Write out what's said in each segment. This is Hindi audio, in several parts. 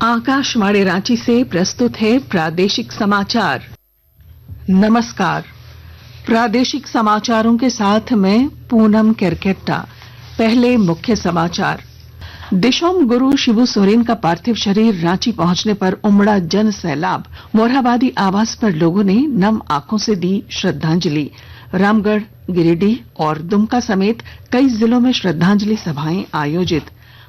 आकाशवाणी रांची से प्रस्तुत है प्रादेशिक समाचार। नमस्कार। प्रादेशिक समाचारों के साथ मैं पूनम केरकेट्टा। पहले मुख्य समाचार। दिशोम गुरु शिबू सोरेन का पार्थिव शरीर रांची पहुंचने पर उमड़ा जन सैलाब। मोरहाबादी आवास पर लोगों ने नम आंखों से दी श्रद्धांजलि। रामगढ़, गिरिडीह और दुमका समेत कई जिलों में श्रद्धांजलि सभाएं आयोजित।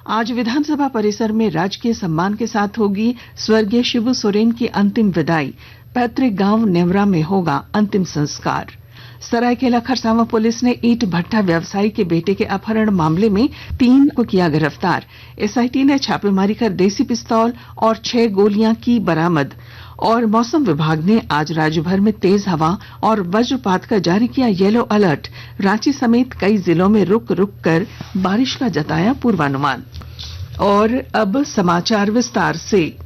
आज विधानसभा परिसर में राजकीय सम्मान के साथ होगी स्वर्गीय शिबू सोरेन की अंतिम विदाई। पैतृक गांव नेमरा में होगा अंतिम संस्कार। सरायकेला खरसावां पुलिस ने ईंट भट्टा व्यवसायी के बेटे के अपहरण मामले में 3 को किया गिरफ्तार। एसआईटी ने छापेमारी कर देसी पिस्तौल और 6 गोलियां की बरामद। और मौसम विभाग ने आज राज्य भर में तेज हवा और वज्रपात का जारी किया येलो अलर्ट। रांची समेत कई जिलों में रुक रुक कर बारिश का जताया पूर्वानुमान। और अब समाचार विस्तार से।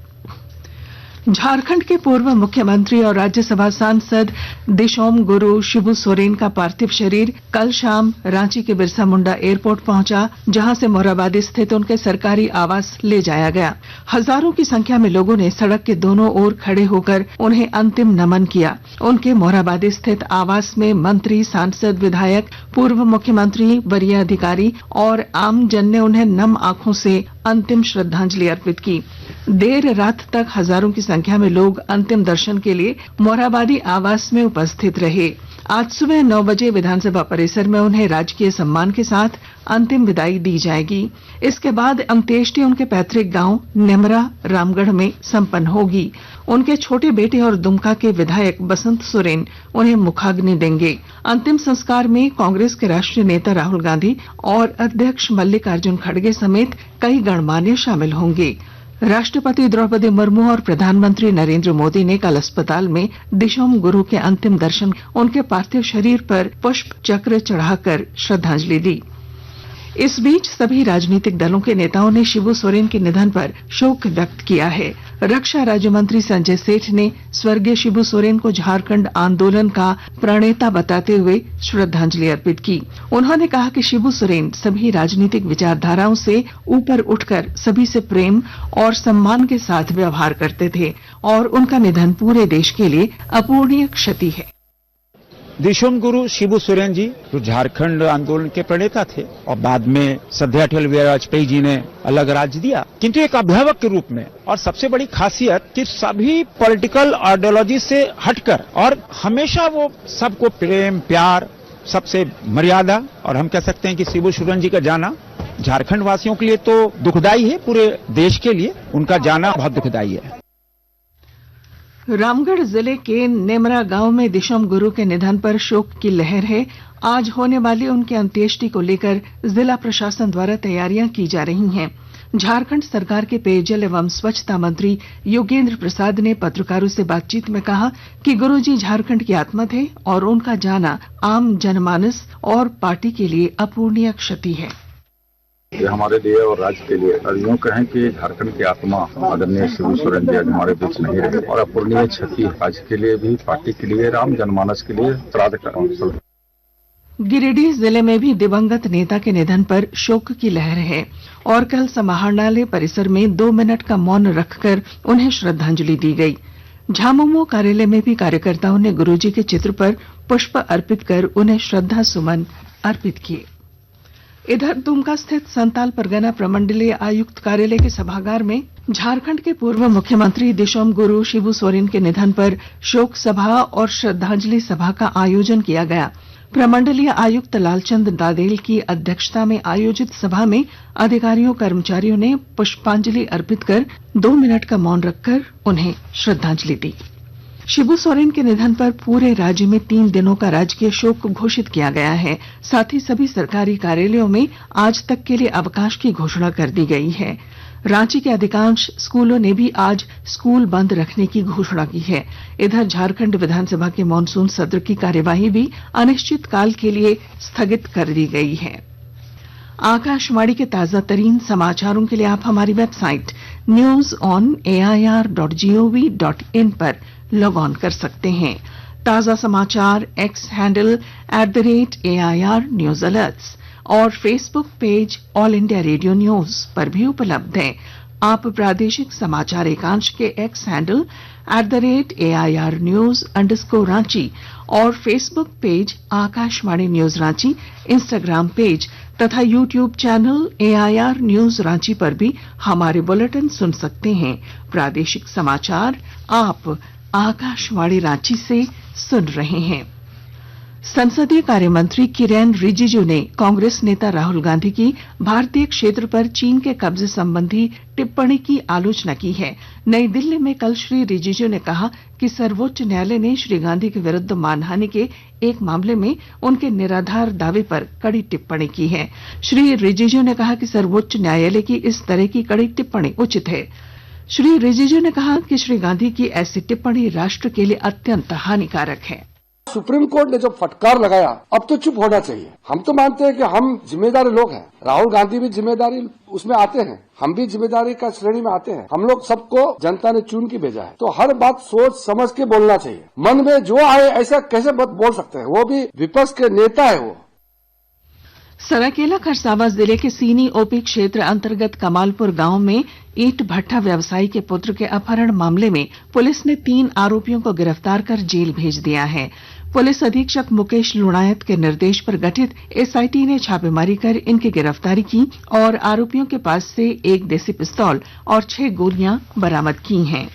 झारखंड के पूर्व मुख्यमंत्री और राज्यसभा सांसद दिशोम गुरु शिबू सोरेन का पार्थिव शरीर कल शाम रांची के बिरसा मुंडा एयरपोर्ट पहुंचा, जहां से मोरहाबादी स्थित उनके सरकारी आवास ले जाया गया। हजारों की संख्या में लोगों ने सड़क के दोनों ओर खड़े होकर उन्हें अंतिम नमन किया। उनके मोरहाबादी स्थित आवास में मंत्री, सांसद, विधायक, पूर्व मुख्यमंत्री, वरीय अधिकारी और आम जन ने उन्हें नम आंखों से अंतिम श्रद्धांजलि अर्पित की। देर रात तक हजारों की संख्या में लोग अंतिम दर्शन के लिए मोरहाबादी आवास में उपस्थित रहे। आज सुबह 9 बजे विधानसभा परिसर में उन्हें राजकीय सम्मान के साथ अंतिम विदाई दी जाएगी। इसके बाद अंत्येष्टि उनके पैतृक गांव नेमरा, रामगढ़ में संपन्न होगी। उनके छोटे बेटे और दुमका के विधायक बसंत सोरेन उन्हें मुखाग्नि देंगे। अंतिम संस्कार में कांग्रेस के राष्ट्रीय नेता राहुल गांधी और अध्यक्ष मल्लिकार्जुन खड़गे समेत कई गणमान्य शामिल होंगे। राष्ट्रपति द्रौपदी मुर्मू और प्रधानमंत्री नरेंद्र मोदी ने कल अस्पताल में दिशोम गुरु के अंतिम दर्शन, उनके पार्थिव शरीर पर पुष्प चक्र चढ़ाकर श्रद्धांजलि दी। इस बीच सभी राजनीतिक दलों के नेताओं ने शिबू सोरेन के निधन पर शोक व्यक्त किया है। रक्षा राज्य मंत्री संजय सेठ ने स्वर्गीय शिबू सोरेन को झारखंड आंदोलन का प्रणेता बताते हुए श्रद्धांजलि अर्पित की। उन्होंने कहा कि शिबू सोरेन सभी राजनीतिक विचारधाराओं से ऊपर उठकर सभी से प्रेम और सम्मान के साथ व्यवहार करते थे और उनका निधन पूरे देश के लिए अपूरणीय क्षति है। दिशोम गुरु शिबू सोरेन जी जो झारखंड आंदोलन के प्रणेता थे और बाद में श्रद्धेय अटल बिहारी वाजपेयी जी ने अलग राज्य दिया, किंतु एक अभिभावक के रूप में। और सबसे बड़ी खासियत कि सभी पॉलिटिकल आइडियोलॉजी से हटकर और हमेशा वो सबको प्रेम, प्यार, सबसे मर्यादा। और हम कह सकते हैं कि शिबू सोरेन जी का जाना झारखंड वासियों के लिए तो दुखदायी है, पूरे देश के लिए उनका जाना बहुत दुखदायी है। रामगढ़ जिले के नेमरा गांव में दिशोम गुरु के निधन पर शोक की लहर है। आज होने वाली उनके अंत्येष्टि को लेकर जिला प्रशासन द्वारा तैयारियां की जा रही हैं। झारखंड सरकार के पेयजल एवं स्वच्छता मंत्री योगेंद्र प्रसाद ने पत्रकारों से बातचीत में कहा कि गुरुजी झारखंड की आत्मा थे और उनका जाना आम जनमानस और पार्टी के लिए अपूरणीय क्षति है। ये हमारे लिए और राज्य के लिए और यूं कहें कि झारखंड की आत्मा आदरणीय शिबू सोरेन जी आज हमारे बीच नहीं रहे और अपूरणीय क्षति राज्य के लिए भी, पार्टी के लिए, राम जनमानस के लिए श्राद्ध का अवसर। गिरिडीह जिले में भी दिवंगत नेता के निधन पर शोक की लहर है और कल समाहरणालय परिसर में 2 मिनट का मौन रखकर उन्हें श्रद्धांजलि दी गई। झामुमो कार्यालय में भी कार्यकर्ताओं ने गुरुजी के चित्र पर पुष्प अर्पित कर उन्हें श्रद्धा सुमन अर्पित किए। इधर दुमका स्थित संताल परगना प्रमंडलीय आयुक्त कार्यालय के सभागार में झारखंड के पूर्व मुख्यमंत्री दिशोम गुरु शिबू सोरेन के निधन पर शोक सभा और श्रद्धांजलि सभा का आयोजन किया गया। प्रमंडलीय आयुक्त लालचंद दादेल की अध्यक्षता में आयोजित सभा में अधिकारियों, कर्मचारियों ने पुष्पांजलि अर्पित कर 2 मिनट का मौन रखकर उन्हें श्रद्धांजलि दी। शिबू सोरेन के निधन पर पूरे राज्य में 3 दिनों का राजकीय शोक घोषित किया गया है। साथ ही सभी सरकारी कार्यालयों में आज तक के लिए अवकाश की घोषणा कर दी गई है। रांची के अधिकांश स्कूलों ने भी आज स्कूल बंद रखने की घोषणा की है। इधर झारखंड विधानसभा के मॉनसून सत्र की कार्यवाही भी अनिश्चित काल के लिए स्थगित कर दी गई है। आकाशवाणी के ताजा तरीन समाचारों के लिए आप हमारी वेबसाइट newsonair.gov.in पर लॉग ऑन कर सकते हैं। ताजा समाचार X handle @AIR news alerts और Facebook page All India Radio news पर भी उपलब्ध है। आप प्रादेशिक समाचार एकांश के एक्स हैंडल @AIR News_रांची और Facebook page Akashvani news Ranchi, Instagram page तथा YouTube channel AIR News Ranchi पर भी हमारे बुलेटिन सुन सकते हैं। प्रादेशिक समाचार आप आकाशवाणी रांची से सुन रहे हैं। संसदीय कार्यमंत्री किरेन रिजिजू ने कांग्रेस नेता राहुल गांधी की भारतीय क्षेत्र पर चीन के कब्जे संबंधी टिप्पणी की आलोचना की है। नई दिल्ली में कल श्री रिजिजू ने कहा कि सर्वोच्च न्यायालय ने श्री गांधी के विरुद्ध मानहानि के एक मामले में उनके निराधार दावे पर कड़ी टिप्पणी की है। श्री रिजिजू ने कहा कि सर्वोच्च न्यायालय की इस तरह की कड़ी टिप्पणी उचित है। श्री रिजिजू ने कहा कि श्री गांधी की ऐसी टिप्पणी राष्ट्र के लिए अत्यंत हानिकारक है। सुप्रीम कोर्ट ने जो फटकार लगाया, अब तो चुप होना चाहिए। हम तो मानते हैं कि हम जिम्मेदार लोग हैं, राहुल गांधी भी जिम्मेदारी उसमें आते हैं, हम भी जिम्मेदारी का श्रेणी में आते हैं। हम लोग सबको जनता ने चुन के भेजा है, तो हर बात सोच समझ के बोलना चाहिए। मन में जो आए ऐसा कैसे बोल सकते हैं? वो भी विपक्ष के नेता है। वो सरायकेला खरसावां जिले के सीनी ओपी क्षेत्र अंतर्गत कमालपुर गांव में ईंट भट्ठा व्यवसायी के पुत्र के अपहरण मामले में पुलिस ने 3 आरोपियों को गिरफ्तार कर जेल भेज दिया है। पुलिस अधीक्षक मुकेश लुणायत के निर्देश पर गठित एसआईटी ने छापेमारी कर इनकी गिरफ्तारी की और आरोपियों के पास से 1 देसी पिस्तौल और 6 गोलियां बरामद की हैं।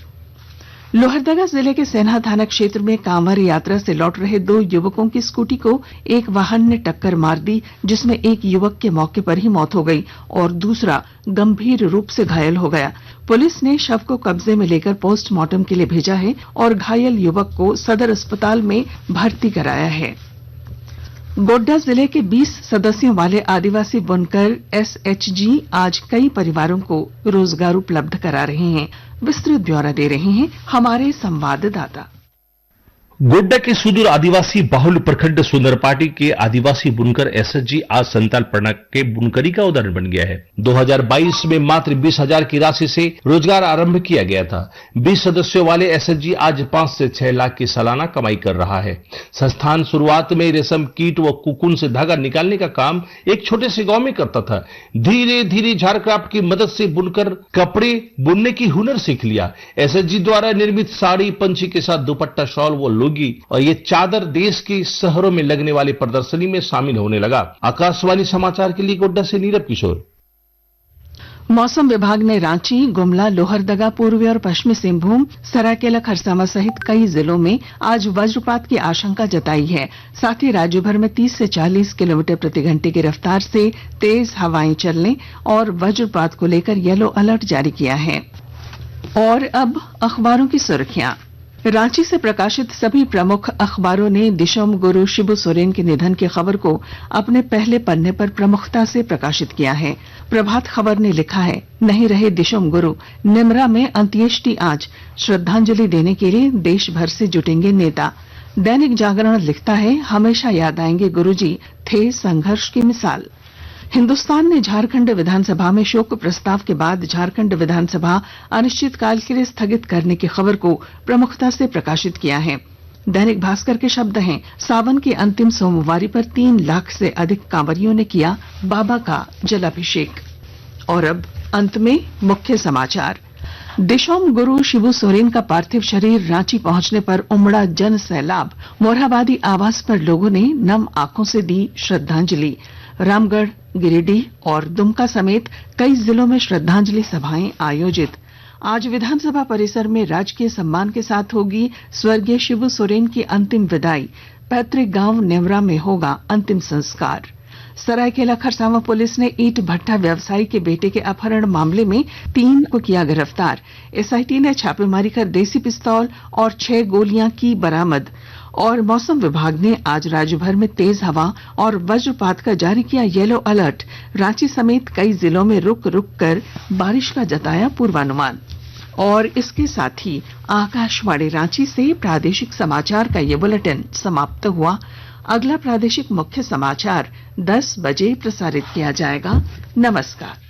लोहरदगा जिले के सेन्हा थाना क्षेत्र में कांवर यात्रा से लौट रहे 2 युवकों की स्कूटी को एक वाहन ने टक्कर मार दी, जिसमें एक युवक के मौके पर ही मौत हो गई और दूसरा गंभीर रूप से घायल हो गया। पुलिस ने शव को कब्जे में लेकर पोस्टमार्टम के लिए भेजा है और घायल युवक को सदर अस्पताल में भर्ती कराया है। गोड्डा जिले के 20 सदस्यों वाले आदिवासी बुनकर SHG आज कई परिवारों को रोजगार उपलब्ध करा रहे हैं। विस्तृत ब्यौरा दे रहे हैं हमारे संवाददाता। गोड्डा के सुदूर आदिवासी बाहुल प्रखंड सुंदरपाटी के आदिवासी बुनकर SHG आज संताल प्रणक के बुनकरी का उदाहरण बन गया है। 2022 में मात्र 20,000 की राशि से रोजगार आरंभ किया गया था। 20 सदस्यों वाले SHG आज 5 से 6 लाख की सालाना कमाई कर रहा है। संस्थान शुरुआत में रेशम कीट व कुकुन से धागा निकालने का काम एक छोटे से गांव में करता था। धीरे धीरे झारक्राफ्ट की मदद से बुनकर कपड़े बुनने की हुनर सीख लिया। SHG द्वारा निर्मित साड़ी, पंछी के साथ दुपट्टा, शॉल व और ये चादर देश के शहरों में लगने वाली प्रदर्शनी में शामिल होने लगा। आकाशवाणी समाचार के लिए गोड्डा से नीरज किशोर। मौसम विभाग ने रांची, गुमला, लोहरदगा, पूर्वी और पश्चिमी सिंहभूम, सरायकेला खरसावां सहित कई जिलों में आज वज्रपात की आशंका जताई है। साथ ही राज्य भर में 30 से 40 किलोमीटर प्रति घंटे की रफ्तार से तेज हवाएं चलने और वज्रपात को लेकर येलो अलर्ट जारी किया है। और अब अखबारों की सुर्खियां। रांची से प्रकाशित सभी प्रमुख अखबारों ने दिशोम गुरु शिबू सोरेन के निधन की खबर को अपने पहले पन्ने पर प्रमुखता से प्रकाशित किया है। प्रभात खबर ने लिखा है, नहीं रहे दिशोम गुरु, निमरा में अंत्येष्टि आज, श्रद्धांजलि देने के लिए देश भर से जुटेंगे नेता। दैनिक जागरण लिखता है, हमेशा याद आएंगे गुरुजी, थे संघर्ष की मिसाल। हिंदुस्तान ने झारखंड विधानसभा में शोक प्रस्ताव के बाद झारखंड विधानसभा अनिश्चितकाल के लिए स्थगित करने की खबर को प्रमुखता से प्रकाशित किया है। दैनिक भास्कर के शब्द हैं, सावन की अंतिम सोमवारी पर 3 लाख से अधिक कांवरियों ने किया बाबा का जलाभिषेक। और अब अंत में मुख्य समाचार। दिशोम गुरु शिबू सोरेन का पार्थिव शरीर रांची पहुंचने पर उमड़ा जन सैलाब। मोरहाबादी आवास पर लोगों ने नम आंखों से दी श्रद्धांजलि। रामगढ़, गिरिडीह और दुमका समेत कई जिलों में श्रद्धांजलि सभाएं आयोजित। आज विधानसभा परिसर में राजकीय सम्मान के साथ होगी स्वर्गीय शिबू सोरेन की अंतिम विदाई। पैतृक गांव नेवरा में होगा अंतिम संस्कार। सरायकेला खरसावां पुलिस ने ईंट भट्ठा व्यवसायी के बेटे के अपहरण मामले में 3 को किया गिरफ्तार। एसआईटी ने छापेमारी कर देसी पिस्तौल और 6 गोलियां की बरामद। और मौसम विभाग ने आज राज्य भर में तेज हवा और वज्रपात का जारी किया येलो अलर्ट। रांची समेत कई जिलों में रुक रुक कर बारिश का जताया पूर्वानुमान। और इसके साथ ही आकाशवाणी रांची से प्रादेशिक समाचार का ये बुलेटिन समाप्त हुआ। अगला प्रादेशिक मुख्य समाचार 10 बजे प्रसारित किया जाएगा। नमस्कार।